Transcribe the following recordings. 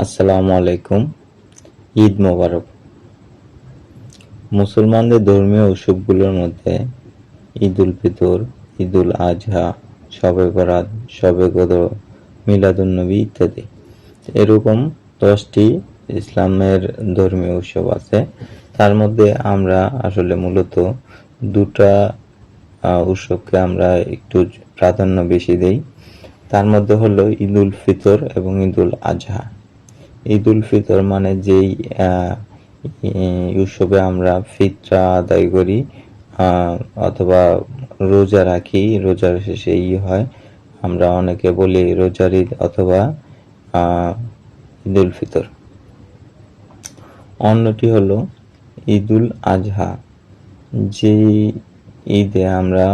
আসসালামু আলাইকুম। ঈদ মোবারক। মুসলমানদের ধর্মীয় উৎসবগুলোর মধ্যে ঈদ উল ফিতর, ঈদ উল আজহা, শবে বরাত, শবে কদর, মিলাদুন্নবী ইত্যাদি। এরকম 10টি ইসলামের ধর্মীয় উৎসব আছে। তার মধ্যে আমরা আসলে মূলত দুটা উৎসবকে আমরা একটু প্রাধান্য বেশি দেই। তার মধ্যে হলো ঈদ উল ফিতর এবং ঈদ উল আজহা। ঈদ উল ফিতর মানে যেই উৎসবে আমরা ফিতরা আদায় করি অথবা রোজা রাখি, রোজার শেষে হয়, আমরা অনেকে বলি রোজার ঈদ অথবা ঈদ উল ফিতর। অন্যটি হলো ঈদ উল আজহা, যেই ঈদে আমরা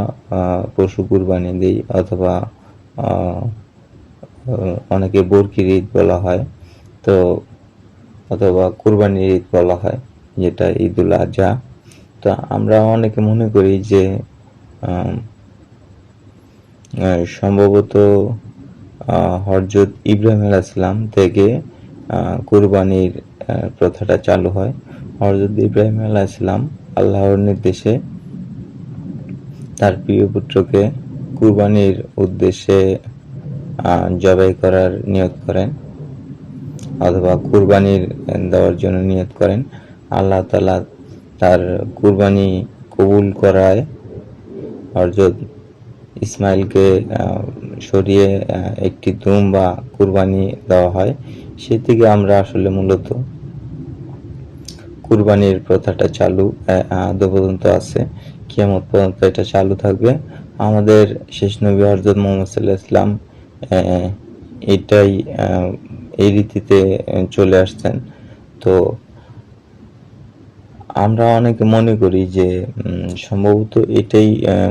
পশু কুরবানি দিই অথবা অনেকে বরকির ঈদ বলা হয়, তো অথবা কুরবানির ঈদ বলা হয়, যেটা ঈদ উল আজহা। তো আমরা অনেকে মনে করি যে সম্ভবত হযরত ইব্রাহিম আলাইহিস সালাম থেকে কুরবানির প্রথাটা চালু হয়। হযরত ইব্রাহিম আলাইহিস সালাম আল্লাহর নির্দেশে তার প্রিয় পুত্রকে কুরবানির উদ্দেশ্যে জবাই করার নিয়ত করেন অথবা কুরবানির দেওয়ার জন্য নিয়ত করেন। আল্লাহ তাআলা তার কুরবানি কবুল করায় হযরত ইসমাইলকে সরিয়ে একটি দুম্বা কুরবানি দেওয়া হয়। সে থেকে আমরা আসলে মূলত কুরবানির প্রথাটা চালু আদৌ পর্যন্ত আছে, কিয়ামত পর্যন্ত এটা চালু থাকবে। আমাদের শেষ নবী হযরত মুহাম্মদ সাল্লাল্লাহু আলাইহি ওয়াসাল্লাম এটাই এই রীতিতে চলে আসছেন। তো আমরা অনেকে মনে করি যে সম্ভবত এটাই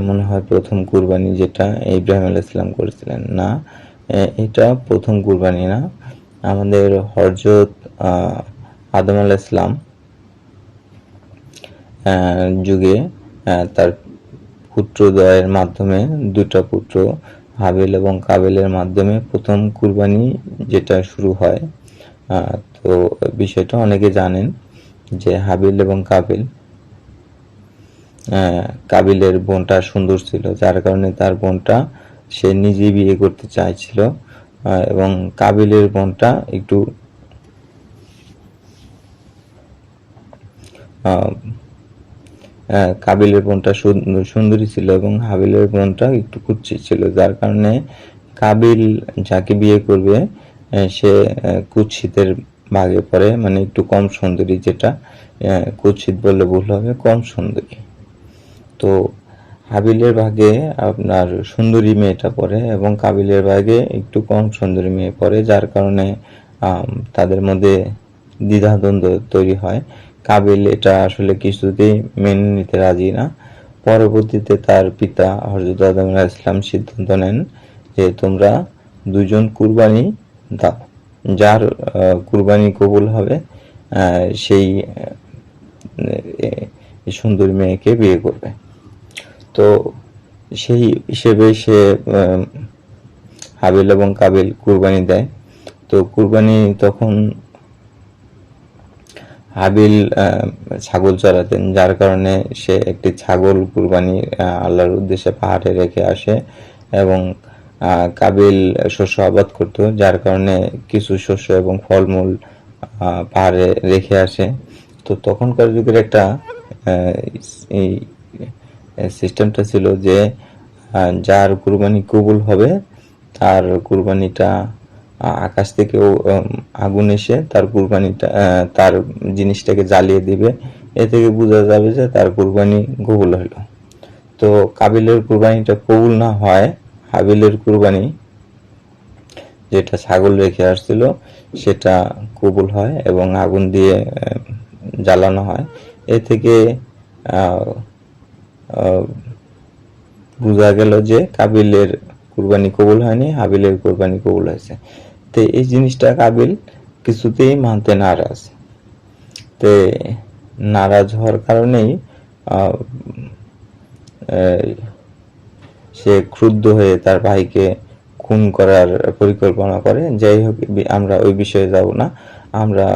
মনে হয় প্রথম কুরবানি যেটা ইব্রাহিম আলাইহিস সালাম করেছিলেন। না, এটা প্রথম কুরবানি না। আমাদের হযরত আদম আলাইহিস সালাম যুগে তার পুত্রদ্বয়ের মাধ্যমে, দুটা পুত্র হাবিল এবং কাবিলের মাধ্যমে প্রথম কুরবানি যেটা শুরু হয়। তো বিষয়টা অনেকে জানেন যে হাবিল এবং কাবিলের বোনটা সুন্দর ছিল, যার কারণে তার বোনটা সে নিজেই বিয়ে করতে চাইছিল, এবং কাবিলের বোনটা একটু কাবিলের বোনটা সুন্দরী ছিল এবং হাবিলের বোনটা একটু কুৎসিত ছিল, যার কারণে কাবিল যাকে বিয়ে করবে সে কুৎসিতের ভাগে পড়ে, মানে একটু কম সুন্দরী, যেটা কুৎসিত বললে ভুল হবে, কম সুন্দরী। তো হাবিলের ভাগে আপনার সুন্দরী মেয়েটা পড়ে এবং কাবিলের ভাগে একটু কম সুন্দরী মেয়ে পড়ে, যার কারণে তাদের মধ্যে দ্বিধাদ্বন্দ্ব তৈরি হয়। কাবিল এটা আসলে কিছুতেই মেনে নিতে রাজি না। পরবর্তীতে তার পিতা হযরত আদম আলাইহিস সালাম সিদ্ধান্ত নেন যে তোমরা দুজন কুরবানি দাও, যার কুরবানি কবুল হবে সেই সুন্দরী মেয়েকে বিয়ে করবে। তো সেই হিসেবে সে হাবিল এবং কাবিল কুরবানি দেয়। তো কুরবানি তখন হাবিল ছাগল চড়াতেন, যার কারণে সে একটি ছাগল কুরবানি আল্লাহর উদ্দেশ্যে পাহাড়ে রেখে আসে, এবং কাবিল শস্য আবাদ করত, যার কারণে কিছু শস্য এবং ফলমূল পাহাড়ে রেখে আসে। তো তখনকার যুগের একটা এই সিস্টেমটা ছিল যে যার কুরবানি কবুল হবে তার কুরবানিটা আকাশ থেকেও আগুন এসে তার কুরবানিটা তার জিনিসটাকে জ্বালিয়ে দিবে, এ থেকে বোঝা যাবে যে তার কুরবানি কবুল হলো। তো কাবিলের কুরবানিটা কবুল না হয়, হাবিলের কুরবানি যেটা ছাগল রেখে আসছিল সেটা কবুল হয় এবং আগুন দিয়ে জ্বালানো হয়। এ থেকে বোঝা গেল যে কাবিলের কুরবানি কবুল হয়নি, হাবিলের কুরবানি কবুল হয়েছে। তো এই জিনিসটা কাবিল কিছুতেই মানতে নারাজ। তো নারাজ হওয়ার কারণেই সে ক্রুদ্ধ হয়ে তার ভাইকে খুন করার পরিকল্পনা করে। যাই হোক, আমরা ওই বিষয়ে যাব না। আমরা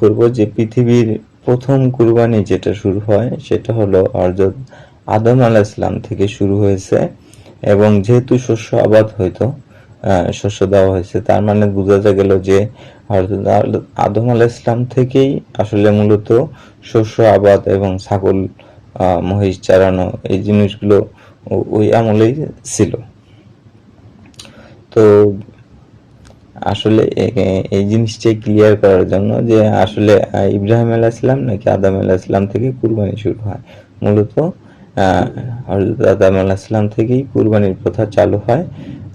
করব যে পৃথিবীর প্রথম কুরবানি যেটা শুরু হয় সেটা হলো হযরত আদম আলাইহিস সালাম থেকে শুরু হয়েছে, এবং যেহেতু শস্য আবাদ হইতো, শস্য দেওয়া হয়েছে, তার মানে বোঝা গেল যে হযরত আদম আলাইহিস সালাম থেকেই আসলে মূলত শস্য আবাদ এবং ছাগল মহিষ চারানো এই জিনিসগুলো ওই আমলেই ছিল। তো আসলে এই জিনিসটাই ক্লিয়ার করার জন্য যে আসলে ইব্রাহিম আলাইহিস সালাম নাকি আদম আলাইহিস সালাম থেকে কুরবানি শুরু হয়, মূলত হযরত আদম আলাইহিস সালাম থেকেই কুরবানির প্রথা চালু হয়।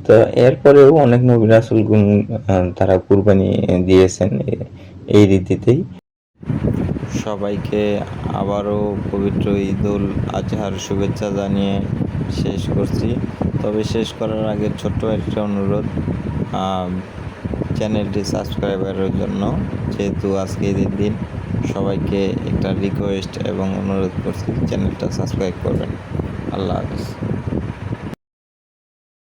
তো এরপরেও অনেক নবী রাসূলগণ তারা কুরবানি দিয়েছেন এই রীতিতেই। সবাইকে আবারও পবিত্র ঈদুল আজহার শুভেচ্ছা জানিয়ে শেষ করছি। তবে শেষ করার আগে ছোট্ট একটা অনুরোধ, চ্যানেলটি সাবস্ক্রাইবারের জন্য, যেহেতু আজকে ঈদের দিন, সবাইকে একটা রিকোয়েস্ট এবং অনুরোধ করছি চ্যানেলটা সাবস্ক্রাইব করবেন। আল্লাহ হাফেজ।